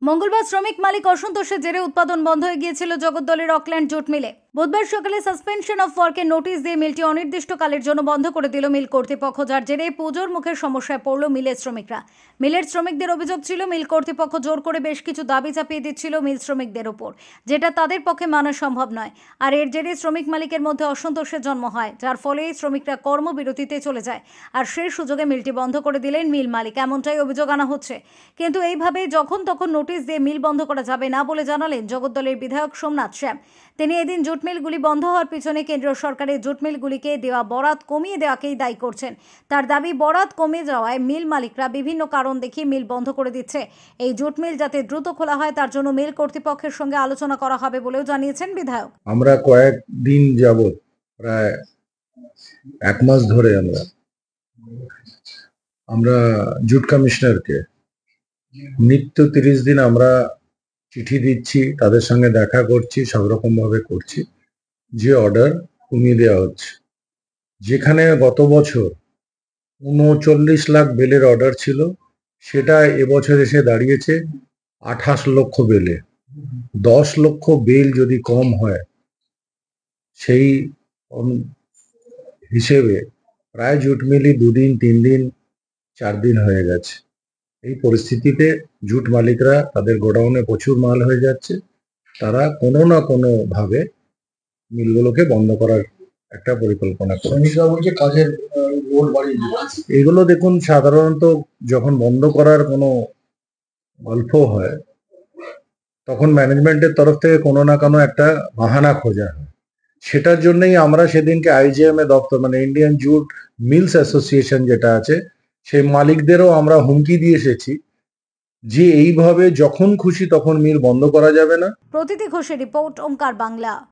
মঙ্গলবার শ্রমিক মালিক অসন্তোষের জেরে উৎপাদন বন্ধ হয়ে গিয়েছিল জগদ্দলের অকল্যান্ড জুট মিলে। বুধবার সকালে সাসপেনশন অফ ওয়ার্কের নোটিশ দিয়ে মিলটি অনির্দিষ্টকালের জন্য বন্ধ করে দিল মিল কর্তৃপক্ষ, যার জেরে পুজোর মুখে সমস্যায় পড়ল মিলের শ্রমিকরা। মিলের শ্রমিকদের অভিযোগ ছিল মিল কর্তৃপক্ষ জোর করে বেশ কিছু দাবি চাপিয়ে দিচ্ছিল মিল শ্রমিকদের ওপর, যেটা তাদের পক্ষে মানা সম্ভব নয়। আর এর জেরে শ্রমিক মালিকের মধ্যে অসন্তোষের জন্ম হয়, যার ফলে শ্রমিকরা কর্মবিরতিতে চলে যায়। আর সেই সুযোগে মিলটি বন্ধ করে দিলেন মিল মালিক, এমনটাই অভিযোগ আনা হচ্ছে। কিন্তু এইভাবে যখন তখন নোটিশ দিয়ে মিল বন্ধ করা যাবে না বলে জানালেন জগদ্দলের বিধায়ক সোমনাথ শ্যাম। তিনি এদিন জুট মিলগুলি বন্ধ হওয়ার পিছনে কেন্দ্রীয় সরকারের জুট মিলগুলিকে দেওয়া বরাত কমিয়ে দেওয়াকেই দায়ী করছেন। তার দাবি, বরাত কমে যাওয়ায় মিল মালিকরা বিভিন্ন কারণ দেখিয়ে মিল বন্ধ করে দিচ্ছে। এই জুট মিল যাতে দ্রুত খোলা হয় তার জন্য মিল কর্তৃপক্ষের সঙ্গে আলোচনা করা হবে বলেও জানিয়েছেন বিধায়ক। আমরা কয়েকদিন যাবত প্রায় এক মাস ধরে আমরা জুট কমিশনারকে নিত্য 30 দিন আমরা চিঠি দিচ্ছি, তাদের সঙ্গে দেখা করছি, সব রকম ভাবে করছি যে অর্ডার কমিয়ে দেওয়া হচ্ছে। যেখানে গত বছর 39 লাখ বেলের অর্ডার ছিল, সেটা এবছর এসে দাঁড়িয়েছে 28 লক্ষ বেলে। 10 লক্ষ বেল যদি কম হয়, সেই হিসেবে প্রায় জুট মিলই 2 দিন 3 দিন 4 দিন হয়ে গেছে। এই পরিস্থিতিতে জুট মালিকরা তাদের গোডাউনে প্রচুর মাল হয়ে যাচ্ছে, তারা কোনো না কোনো ভাবে মিলগুলোকে বন্ধ করার একটা পরিকল্পনা করছে। কাজের লোড বাড়িয়ে দিচ্ছে। এগুলো দেখুন, সাধারণত যখন বন্ধ করার কোনো গল্প হয় তখন ম্যানেজমেন্টের তরফ থেকে কোনো না কোনো একটা বাহানা খোঁজা হয়। সেটার জন্যই আমরা সেদিনকে আইজিএমএ দপ্তর, মানে ইন্ডিয়ান জুট মিলস অ্যাসোসিয়েশন যেটা আছে, সেই মালিকদেরও আমরা হুমকি দিয়ে এসেছি যে এইভাবে যখন খুশি তখন মিল বন্ধ করা যাবে না। প্রতীতি ঘোষের রিপোর্ট, ওঙ্কার বাংলা।